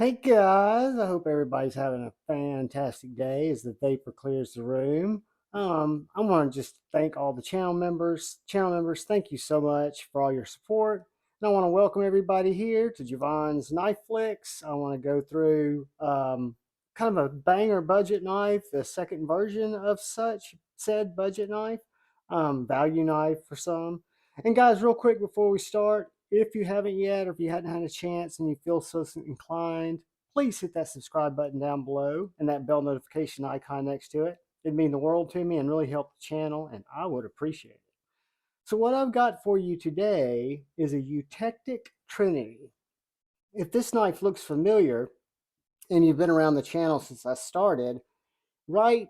Hey guys, I hope everybody's having a fantastic day as the vapor clears the room. I want to just thank all the channel members. Channel members, thank you so much for all your support. And I want to welcome everybody here to Javon's Knife Flicks. I want to go through kind of a banger budget knife, the second version of such said budget knife, value knife for some. And guys, real quick before we start, if you haven't yet, or if you hadn't had a chance and you feel so inclined, please hit that subscribe button down below and that bell notification icon next to it. It'd mean the world to me and really help the channel, and I would appreciate it. So what I've got for you today is a Eutektik Trinity. If this knife looks familiar and you've been around the channel since I started, right,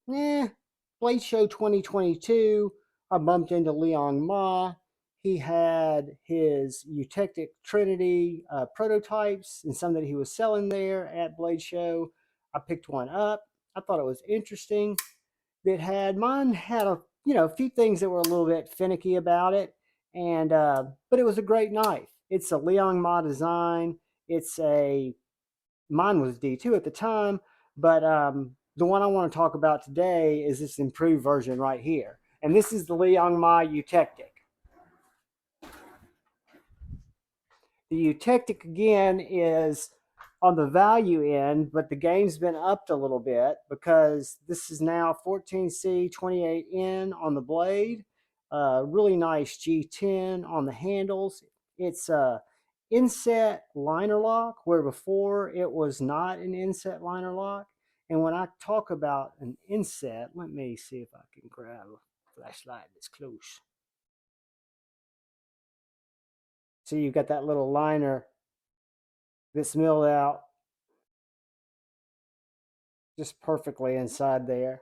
Blade Show 2022, I bumped into Liong Ma. He had his Eutektik Trinity prototypes and some that he was selling there at Blade Show. I picked one up. I thought it was interesting. Mine had a few things that were a little bit finicky about it, and but it was a great knife. It's a Liong Ma design. It's a Mine was D2 at the time, but the one I want to talk about today is this improved version right here. And this is the Liong Ma Eutektik. The Eutektik again is on the value end, but the game's been upped a little bit because this is now 14C 28N on the blade. Really nice G10 on the handles. It's a inset liner lock, where before it was not an inset liner lock. And when I talk about an inset, let me see if I can grab a flashlight that's close. So you've got that little liner that's milled out just perfectly inside there.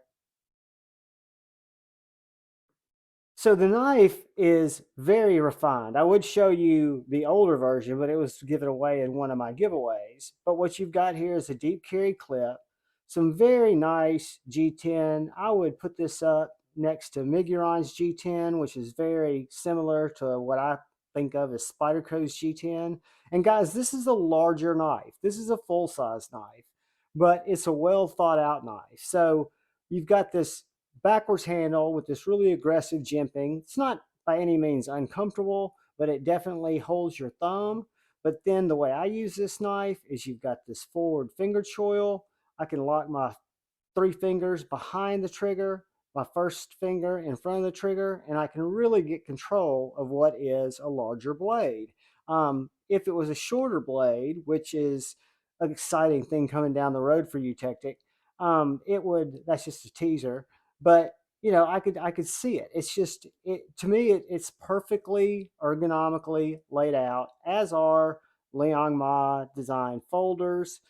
So the knife is very refined. I would show you the older version, but it was given away in one of my giveaways. But what you've got here is a deep carry clip, some very nice G10. I would put this up next to Miguron's G10, which is very similar to what I think of as Spyderco's G10. And guys, this is a larger knife. This is a full-size knife, but it's a well thought out knife. So you've got this backwards handle with this really aggressive jimping. It's not by any means uncomfortable, but it definitely holds your thumb. But then the way I use this knife is you've got this forward finger choil. I can lock my three fingers behind the trigger, my first finger in front of the trigger, and I can really get control of what is a larger blade. If it was a shorter blade, which is an exciting thing coming down the road for Eutektik, that's just a teaser, but I could see it. It's just to me it's perfectly ergonomically laid out, as are Liong Ma design folders,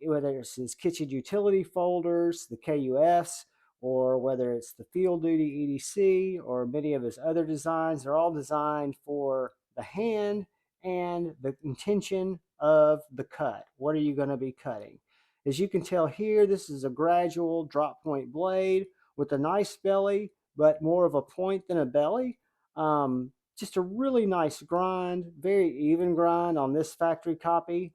whether it's his kitchen utility folders, the KUFs, or whether it's the field duty EDC or many of his other designs. They're all designed for the hand and the intention of the cut. What are you going to be cutting? As you can tell here, this is a gradual drop point blade with a nice belly, but more of a point than a belly. Just a really nice grind, very even grind on this factory copy.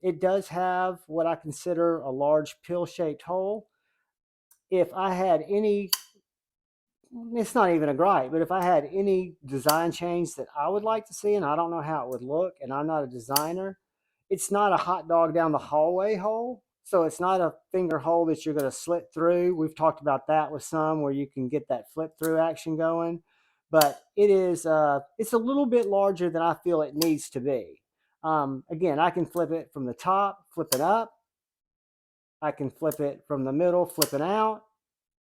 It does have what I consider a large pill-shaped hole. If I had any, it's not even a gripe, but if I had any design change that I would like to see, and I don't know how it would look, and I'm not a designer, it's not a hot dog down the hallway hole. So it's not a finger hole that you're going to slit through. We've talked about that with some where you can get that flip through action going. But it's a little bit larger than I feel it needs to be. Again, I can flip it from the top, flip it up. I can flip it from the middle, flip it out.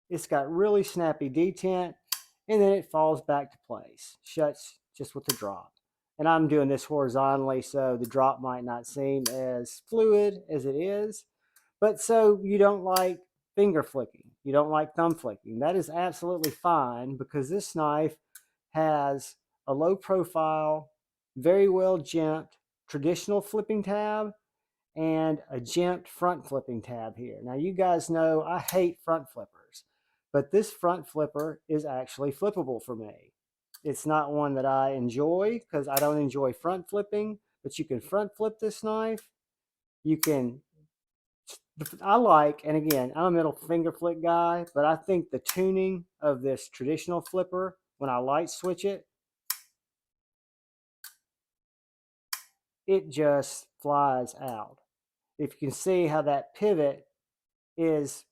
It's got really snappy detent, and then it falls back to place. Shuts just with the drop. And I'm doing this horizontally, so the drop might not seem as fluid as it is. But so you don't like finger flicking, you don't like thumb flicking. That is absolutely fine, because this knife has a low profile, very well jimped traditional flipping tab and a jimped front flipping tab here. Now you guys know I hate front flippers, but this front flipper is actually flippable for me. It's not one that I enjoy because I don't enjoy front flipping, but you can front flip this knife. You can, I like, and again, I'm a middle finger flick guy, but I think the tuning of this traditional flipper, when I light switch it, it just flies out. If you can see how that pivot is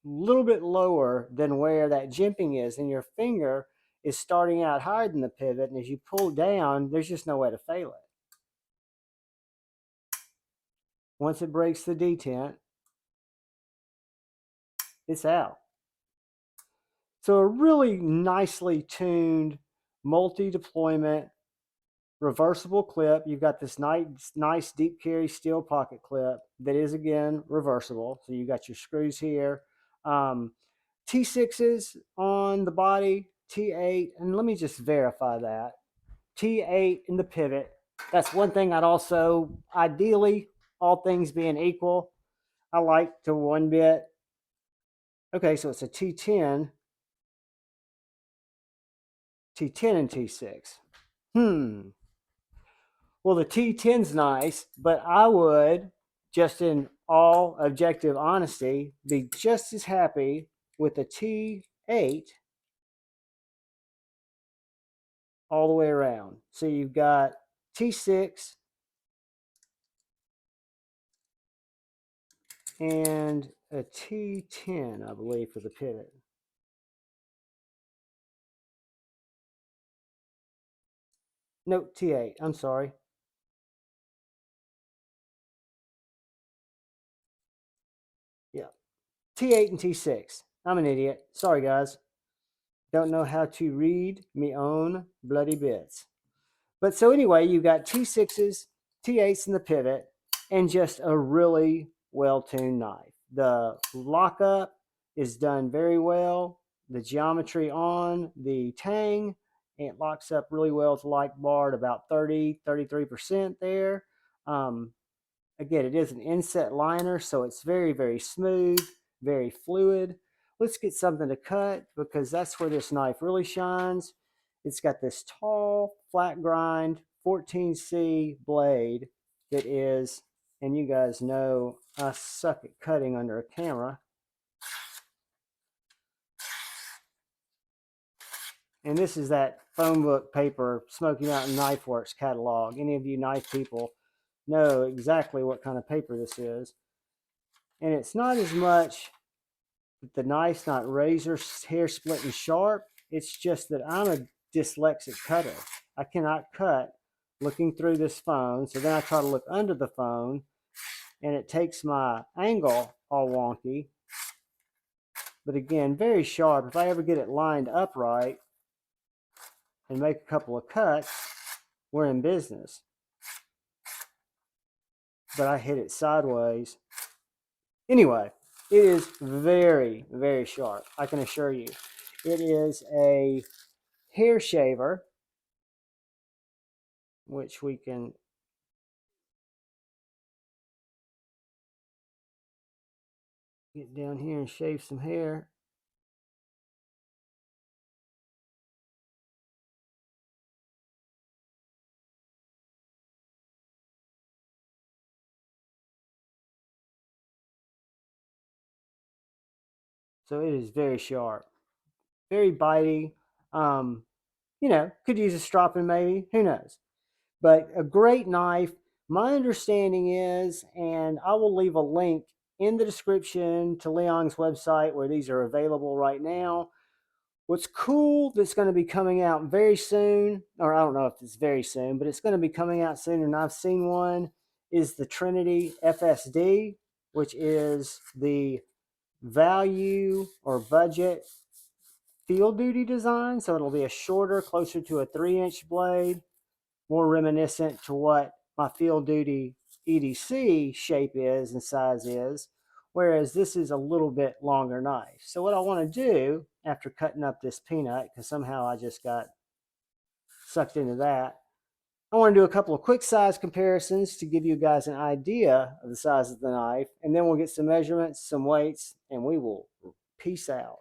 a little bit lower than where that jimping is, and your finger is starting out higher than the pivot, and as you pull down, there's just no way to fail it. Once it breaks the detent, it's out. So a really nicely tuned multi-deployment reversible clip. You've got this nice deep carry steel pocket clip that is again reversible. So you got your screws here. T6s on the body, T8, and let me just verify that. T8 in the pivot. That's one thing I'd also, ideally, all things being equal, I like to one bit. Okay, so it's a T10, T10 and T6. Well, the T10's nice, but I would, just in all objective honesty, be just as happy with the T8 all the way around. So you've got T6 and a T10, I believe, for the pivot. No, T8, I'm sorry. Yeah, T8 and T6. I'm an idiot. Sorry, guys. Don't know how to read me own bloody bits. But so anyway, you've got T6s, T8s in the pivot, and just a really well-tuned knife. The lockup is done very well. The geometry on the tang, it locks up really well with the light bar at about 33% there. Again, it is an inset liner, so it's very, very smooth, very fluid. Let's get something to cut because that's where this knife really shines. It's got this tall, flat grind 14C blade that is, and you guys know I suck at cutting under a camera. And this is that phone book paper Smoky Mountain Knife Works catalog. Any of you knife people know exactly what kind of paper this is. And it's not as much that the knife's not razor hair splitting sharp. It's just that I'm a dyslexic cutter. I cannot cut looking through this phone. So then I try to look under the phone and it takes my angle all wonky. But again, very sharp. If I ever get it lined upright and make a couple of cuts, we're in business. But I hit it sideways. Anyway, it is very, very sharp. I can assure you. It is a hair shaver, which we can get down here and shave some hair. So it is very sharp, very bitey. You know, could use a stropping maybe, who knows? But a great knife. My understanding is, and I will leave a link in the description to Liong's website where these are available right now. What's cool that's going to be coming out very soon, or I don't know if it's very soon, but it's going to be coming out soon, and I've seen one, is the Trinity FSD, which is the value or budget field duty design. So it'll be a shorter, closer to a 3-inch blade, more reminiscent to what my field duty EDC shape is and size is, whereas this is a little bit longer knife. So what I want to do after cutting up this peanut, because somehow I just got sucked into that, I want to do a couple of quick size comparisons to give you guys an idea of the size of the knife, and then we'll get some measurements, some weights, and we will peace out.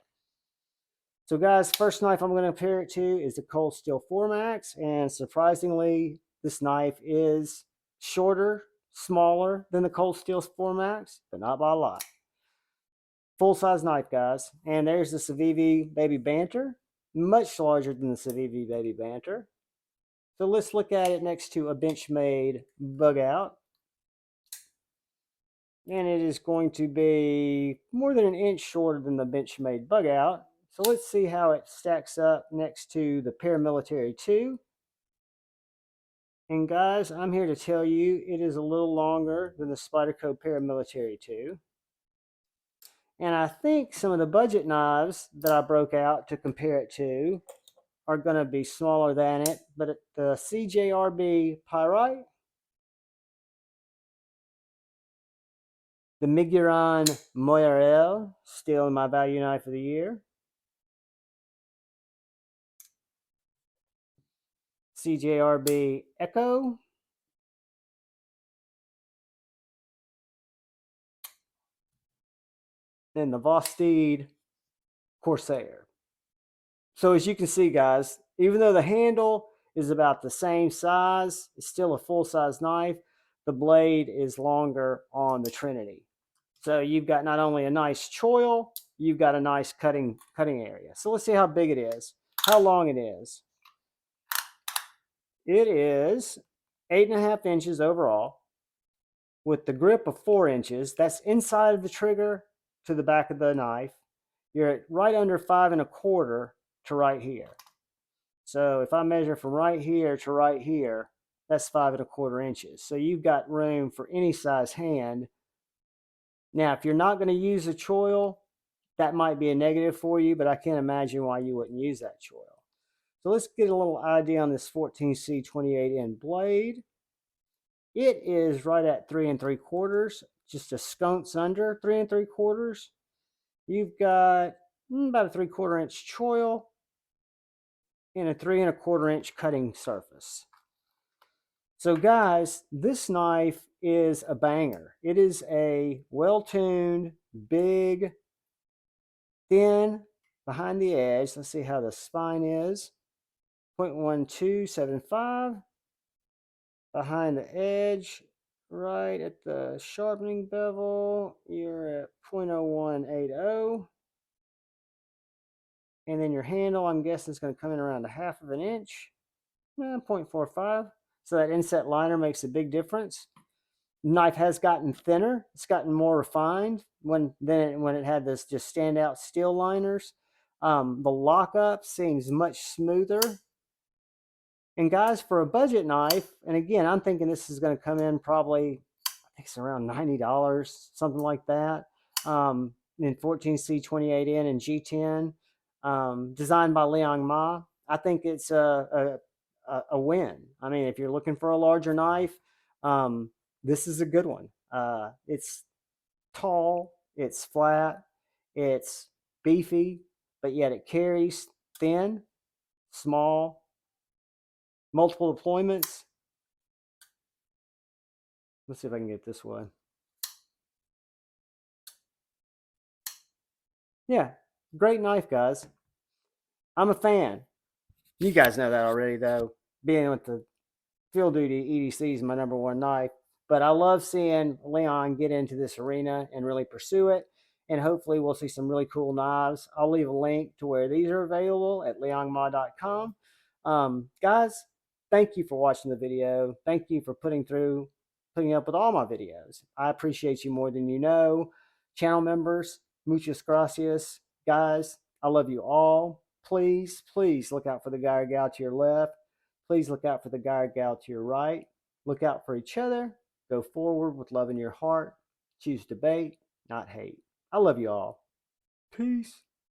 So guys, first knife I'm going to compare it to is the Cold Steel 4 Max, and surprisingly, this knife is shorter, smaller than the Cold Steel Formax, but not by a lot. Full-size knife, guys. And there's the Civivi Baby Banter, much larger than the Civivi Baby Banter. So let's look at it next to a Benchmade Bug Out. And it is going to be more than an inch shorter than the Benchmade Bug Out. So let's see how it stacks up next to the Paramilitary 2. And guys, I'm here to tell you it is a little longer than the Spyderco Paramilitary 2. And I think some of the budget knives that I broke out to compare it to are going to be smaller than it. But the CJRB Pyrite, the Miguron Moirel, still my value knife of the year. CJRB Echo. And the Vosteed Corsair. So as you can see, guys, even though the handle is about the same size, it's still a full-size knife. The blade is longer on the Trinity. So you've got not only a nice choil, you've got a nice cutting area. So let's see how big it is, how long it is. It is 8.5 inches overall with the grip of 4 inches. That's inside of the trigger to the back of the knife. You're at right under 5 1/4 to right here. So if I measure from right here to right here, that's 5 1/4 inches. So you've got room for any size hand. Now, if you're not going to use a choil, that might be a negative for you, but I can't imagine why you wouldn't use that choil. So let's get a little idea on this 14C 28N blade. It is right at 3 3/4, just a sconce under 3 3/4. You've got about a 3/4 inch choil and a 3 1/4 inch cutting surface. So guys, this knife is a banger. It is a well-tuned, big, thin behind the edge. Let's see how the spine is. 0.1275 behind the edge, right at the sharpening bevel. You're at 0.0180. And then your handle, I'm guessing, is going to come in around 1/2 inch, 0.45. So that inset liner makes a big difference. Knife has gotten thinner. It's gotten more refined when it had this just standout steel liners. The lockup seems much smoother. And guys, for a budget knife, and again, I'm thinking this is going to come in probably, I think it's around $90, something like that. In 14C 28N and G10, designed by Liong Ma. I think it's a win. I mean, if you're looking for a larger knife, this is a good one. It's tall, it's flat, it's beefy, but yet it carries thin, small, multiple deployments. Let's see if I can get this one. Yeah, great knife, guys. I'm a fan. You guys know that already, though. Being with the field duty, EDC is my #1 knife. But I love seeing Leon get into this arena and really pursue it. And hopefully we'll see some really cool knives. I'll leave a link to where these are available at liongma.com. Guys, thank you for watching the video. Thank you for putting up with all my videos. I appreciate you more than you know. Channel members, muchas gracias. Guys, I love you all. Please, please look out for the guy or gal to your left. Please look out for the guy or gal to your right. Look out for each other. Go forward with love in your heart. Choose debate, not hate. I love you all. Peace.